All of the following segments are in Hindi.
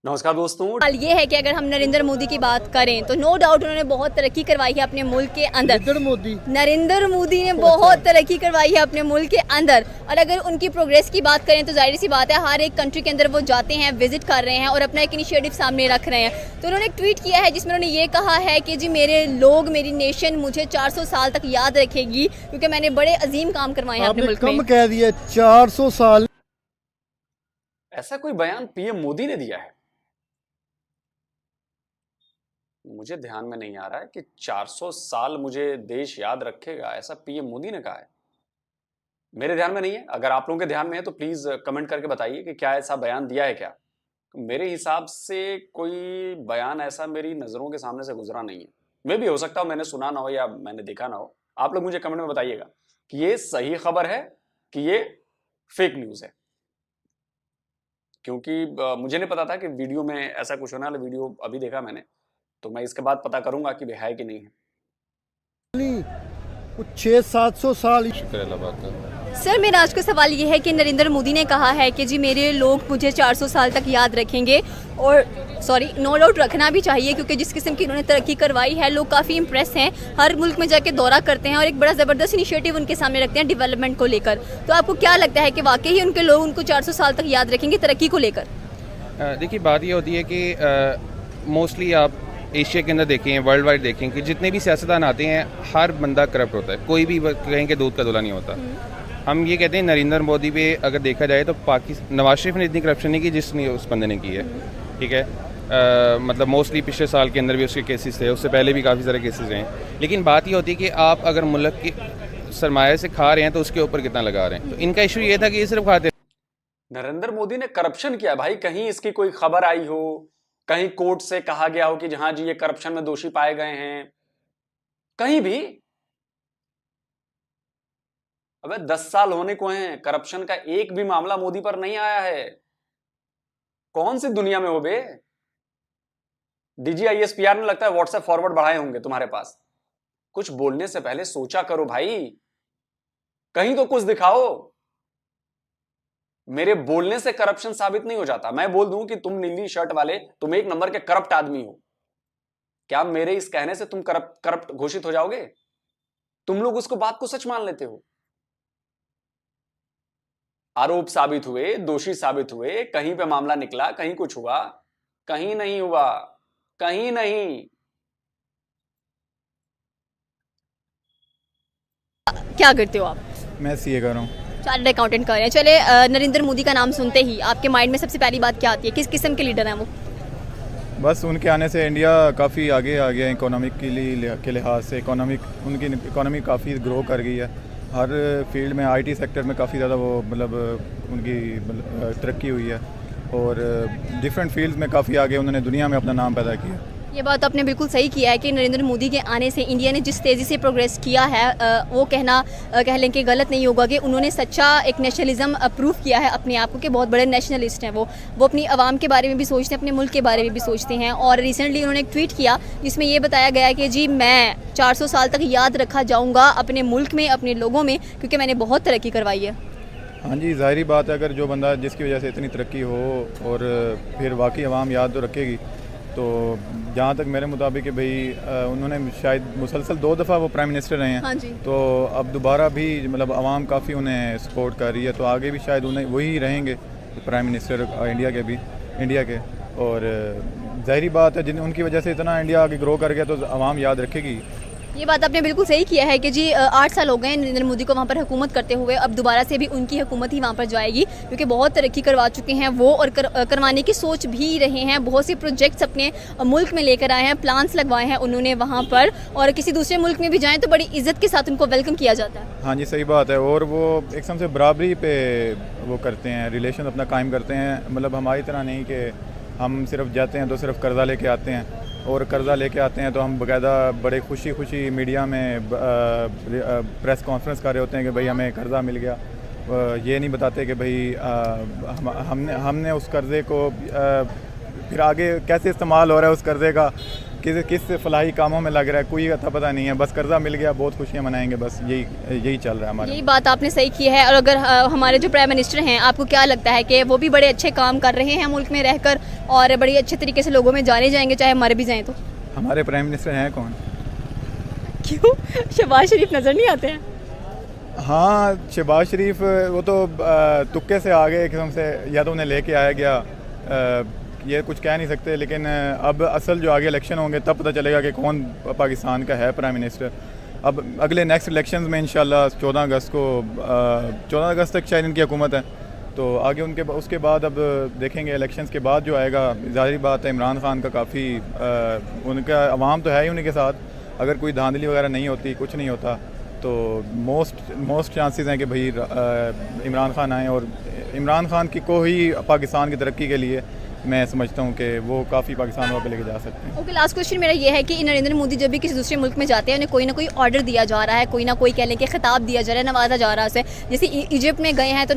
नमस्कार दोस्तों। सवाल ये है कि अगर हम नरेंद्र मोदी की बात करें तो नो डाउट उन्होंने बहुत तरक्की करवाई है अपने मुल्क के अंदर। नरेंद्र मोदी ने बहुत तरक्की करवाई है अपने मुल्क के अंदर। और अगर उनकी प्रोग्रेस की बात करें तो जाहिर सी बात है हर एक कंट्री के अंदर वो जाते हैं, विजिट कर रहे हैं और अपना एक इनिशिएटिव सामने रख रहे हैं। तो उन्होंने एक ट्वीट किया है जिसमें उन्होंने ये कहा है कि जी मेरे लोग, मेरी नेशन मुझे 400 साल तक याद रखेगी क्योंकि मैंने बड़े अजीम काम करवाए हैं अपने मुल्क में। कम कह दिया 400 साल। ऐसा कोई बयान पीएम मोदी ने दिया है? मुझे ध्यान में नहीं आ रहा है कि 400 साल मुझे देश याद रखेगा, ऐसा पीएम मोदी ने कहा है। मेरे ध्यान में नहीं है। अगर आप लोगों के ध्यान में है तो प्लीज कमेंट करके बताइए कि क्या ऐसा बयान दिया है क्या। मेरे हिसाब से कोई बयान ऐसा मेरी नजरों के सामने से गुजरा नहीं है। मे भी हो सकता हो मैंने सुना ना हो या मैंने देखा ना हो। आप लोग मुझे कमेंट में बताइएगा कि ये सही खबर है कि ये फेक न्यूज है, क्योंकि मुझे नहीं पता था कि वीडियो में ऐसा कुछ होने वाला। वीडियो अभी देखा मैंने, तो मैं इसके बाद पता करूंगा कि है कि नहीं है। कुछ 600-700 साल। शुक्र अल्लाह पाक का। सर मेरा आज का सवाल ये है कि नरेंद्र मोदी ने कहा है कि जी मेरे लोग मुझे 400 साल तक याद रखेंगे और नो डाउट रखना भी चाहिए क्योंकि जिस किस्म की इन्होंने तरक्की करवाई है लोग काफ़ी इंप्रेस हैं। हर मुल्क में जाके दौरा करते हैं और एक बड़ा ज़बरदस्त इनिशिएटिव उनके सामने रखते हैं डेवलपमेंट को लेकर। तो आपको क्या लगता है कि वाकई ही उनके लोग उनको 400 साल तक याद रखेंगे तरक्की को लेकर? देखिए बात ये होती है कि मोस्टली आप एशिया के अंदर देखें, वर्ल्ड वाइड देखें कि जितने भी सियासतदान आते हैं हर बंदा करप्ट होता है। कोई भी कहीं के दूध का धुला नहीं होता। हम ये कहते हैं नरेंद्र मोदी पे अगर देखा जाए तो पाकिस्तान नवाज शरीफ ने इतनी करप्शन नहीं की जिसने उस बंदे ने की है। ठीक है, मतलब मोस्टली पिछले साल के अंदर भी उसके केसेस थे, उससे पहले भी काफ़ी सारे केसेस हैं। लेकिन बात ये होती है कि आप अगर मुल्क के सरमाए से खा रहे हैं तो उसके ऊपर कितना लगा रहे हैं। तो इनका इशू ये था कि ये सिर्फ खाते। नरेंद्र मोदी ने करप्शन किया भाई, कहीं इसकी कोई खबर आई हो, कहीं कोर्ट से कहा गया हो कि जहां जी ये करप्शन में दोषी पाए गए हैं, कहीं भी? अबे 10 साल होने को हैं, करप्शन का एक भी मामला मोदी पर नहीं आया है। कौन सी दुनिया में हो बे? डीजीआईएसपीआर ने लगता है व्हाट्सएप फॉरवर्ड बढ़ाए होंगे तुम्हारे पास। कुछ बोलने से पहले सोचा करो भाई, कहीं तो कुछ दिखाओ। मेरे बोलने से करप्शन साबित नहीं हो जाता। मैं बोल दूं कि तुम नीली शर्ट वाले, तुम एक नंबर के करप्ट आदमी हो, क्या मेरे इस कहने से तुम करप्ट घोषित हो जाओगे? तुम लोग उसको बात को सच मान लेते हो। आरोप साबित हुए, दोषी साबित हुए, कहीं पे मामला निकला, कहीं कुछ हुआ? कहीं नहीं हुआ, कहीं नहीं। क्या करते हो आप? मैं सीए कर रहा हूँ। चार्टर्ड अकाउंटेंट कर रहे हैं। चले नरेंद्र मोदी का नाम सुनते ही आपके माइंड में सबसे पहली बात क्या आती है? किस किस्म के लीडर हैं वो? बस उनके आने से इंडिया काफ़ी आगे आ गया इकोनॉमिक के लिहाज से। उनकी इकोनॉमी काफ़ी ग्रो कर गई है। हर फील्ड में, आईटी सेक्टर में काफ़ी ज़्यादा वो उनकी तरक्की हुई है और डिफरेंट फील्ड्स में काफ़ी आगे उन्होंने दुनिया में अपना नाम पैदा किया। ये बात आपने बिल्कुल सही किया है कि नरेंद्र मोदी के आने से इंडिया ने जिस तेज़ी से प्रोग्रेस किया है वो कहना कह लें कि गलत नहीं होगा कि उन्होंने सच्चा एक नेशनलिज्म प्रूव किया है अपने आप को कि बहुत बड़े नेशनलिस्ट हैं। वो अपनी आवाम के बारे में भी सोचते हैं, अपने मुल्क के बारे में भी सोचते हैं। और रिसेंटली उन्होंने एक ट्वीट किया जिसमें ये बताया गया है कि जी मैं 400 साल तक याद रखा जाऊँगा अपने मुल्क में, अपने लोगों में, क्योंकि मैंने बहुत तरक्की करवाई है। हाँ जी, ज़ाहिरी बात है, अगर जो बंदा जिसकी वजह से इतनी तरक्की हो और फिर वाकई आवाम याद तो रखेगी। तो जहाँ तक मेरे मुताबिक कि भाई उन्होंने शायद मुसलसल 2 दफ़ा वो प्राइम मिनिस्टर रहे हैं। हाँ जी। तो अब दोबारा भी मतलब आवाम काफ़ी उन्हें सपोर्ट कर रही है, तो आगे भी शायद उन्हें वही रहेंगे प्राइम मिनिस्टर इंडिया के। और ज़ाहिरी बात है जिन उनकी वजह से इतना इंडिया आगे ग्रो कर गया तो आवाम याद रखेगी। ये बात आपने बिल्कुल सही किया है कि जी 8 साल हो गए नरेंद्र मोदी को वहाँ पर हुकूमत करते हुए। अब दोबारा से भी उनकी हुकूमत ही वहाँ पर जाएगी क्योंकि बहुत तरक्की करवा चुके हैं वो और करवाने की सोच भी रहे हैं। बहुत से प्रोजेक्ट्स अपने मुल्क में लेकर आए हैं, प्लान्स लगवाए हैं उन्होंने वहाँ पर। और किसी दूसरे मुल्क में भी जाएँ तो बड़ी इज्जत के साथ उनको वेलकम किया जाता है। हाँ जी, सही बात है। और वो एक किस्म से बराबरी पे वो करते हैं, रिलेशन अपना कायम करते हैं। मतलब हमारी तरह नहीं कि हम सिर्फ जाते हैं तो सिर्फ कर्ज़ा लेके आते हैं, और कर्ज़ा लेके आते हैं तो हम बाकायदा बड़े खुशी मीडिया में प्रेस कॉन्फ्रेंस कर रहे होते हैं कि भाई हमें कर्ज़ा मिल गया। ये नहीं बताते कि भाई हमने उस कर्ज़े को फिर आगे कैसे इस्तेमाल हो रहा है उस कर्ज़े का, किस फलाही कामों में लग रहा है कोई अता पता नहीं है, बस कर्जा मिल गया बहुत खुशियाँ मनाएंगे, बस यही चल रहा है हमारे। यही बात आपने सही की है। और अगर हमारे जो प्राइम मिनिस्टर हैं, आपको क्या लगता है कि वो भी बड़े अच्छे काम कर रहे हैं मुल्क में रहकर और बड़ी अच्छे तरीके से लोगों में जाने जाएंगे चाहे मर भी जाएं तो? हमारे प्राइम मिनिस्टर हैं कौन? क्यों, शहबाज शरीफ नज़र नहीं आते हैं? हाँ, शहबाज शरीफ वो तो तुक्के से आ गए एक किस्म से, या तो उन्हें लेके आया गया, ये कुछ कह नहीं सकते। लेकिन अब असल जो आगे इलेक्शन होंगे तब पता चलेगा कि कौन पाकिस्तान का है प्राइम मिनिस्टर। अब अगले नेक्स्ट इलेक्शंस में इंशाल्लाह 14 अगस्त को 14 अगस्त तक शायद इनकी हुकूमत है, तो आगे उसके बाद अब देखेंगे इलेक्शंस के बाद जो आएगा। ज़ाहिर बात है इमरान खान का काफ़ी उनका अवाम तो है ही उन्हीं के साथ, अगर कोई धांधली वगैरह नहीं होती, कुछ नहीं होता, तो मोस्ट चांसेस हैं कि भाई इमरान खान आए, और इमरान खान को ही पाकिस्तान की तरक्की के लिए मैं समझता हूँ कि वो काफ़ी पाकिस्तान वहाँ पे लेके जा सकते हैं। ओके, लास्ट क्वेश्चन मेरा ये है कि नरेंद्र मोदी जब भी किसी दूसरे मुल्क में जाते हैं उन्हें कोई ना कोई ऑर्डर दिया जा रहा है, कोई ना कोई कह लें कि खिताब दिया जा रहा है, नवाजा जा रहा है उसे। जैसे इजिप्ट में गए हैं तो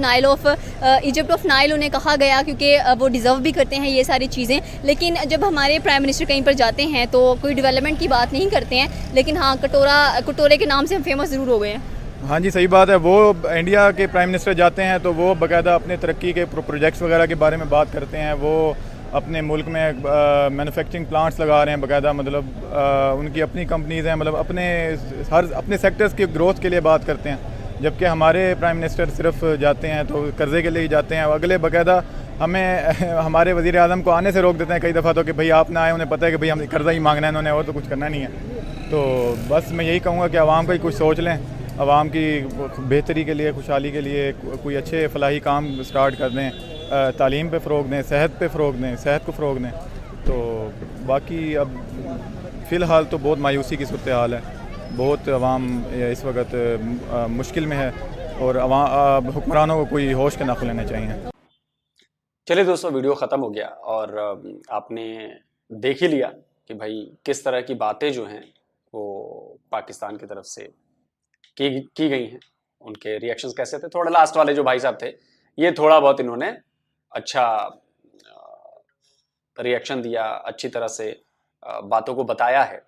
इजिप्ट ऑफ नाइल उन्हें कहा गया क्योंकि वो डिज़र्व भी करते हैं ये सारी चीज़ें। लेकिन जब हमारे प्राइम मिनिस्टर कहीं पर जाते हैं तो कोई डेवलपमेंट की बात नहीं करते हैं, लेकिन हाँ कटोरे के नाम से हम फेमस ज़रूर हो गए हैं। हाँ जी, सही बात है। वो इंडिया के प्राइम मिनिस्टर जाते हैं तो वो बाकायदा अपने तरक्की के प्रोजेक्ट्स वगैरह के बारे में बात करते हैं। वो अपने मुल्क में मैन्युफैक्चरिंग प्लांट्स लगा रहे हैं बाकायदा, मतलब उनकी अपनी कंपनीज़ हैं, मतलब अपने सेक्टर्स की ग्रोथ के लिए बात करते हैं। जबकि हमारे प्राइम मिनिस्टर सिर्फ जाते हैं तो कर्ज़े के लिए ही जाते हैं, अगले बाकायदा हमें हमारे वज़ीर आज़म को आने से रोक देते हैं कई दफ़ा, तो कि भाई आप ना आए, उन्हें पता है कि भाई हम कर्ज़ा ही मांगना है इन्होंने, और तो कुछ करना नहीं है। तो बस मैं यही कहूँगा कि आवाम का ही कुछ सोच लें, आवाम की बेहतरी के लिए, खुशहाली के लिए कोई अच्छे फलाही काम स्टार्ट कर दें, तालीम पे फ़रोग दें, सेहत पे फ़रोग दें, सेहत को फ़रोग दें। तो बाकी अब फ़िलहाल तो बहुत मायूसी की सूरत हाल है, बहुत आवाम इस वक्त मुश्किल में है, और हुक्मरानों को कोई होश के नाखुन लेने चाहिए। चलिए दोस्तों, वीडियो ख़त्म हो गया और आपने देख ही लिया कि भाई किस तरह की बातें जो हैं वो पाकिस्तान की तरफ से की गई हैं, उनके रिएक्शंस कैसे थे। थोड़ा लास्ट वाले जो भाई साहब थे, ये थोड़ा बहुत इन्होंने अच्छा रिएक्शन दिया, अच्छी तरह से बातों को बताया है।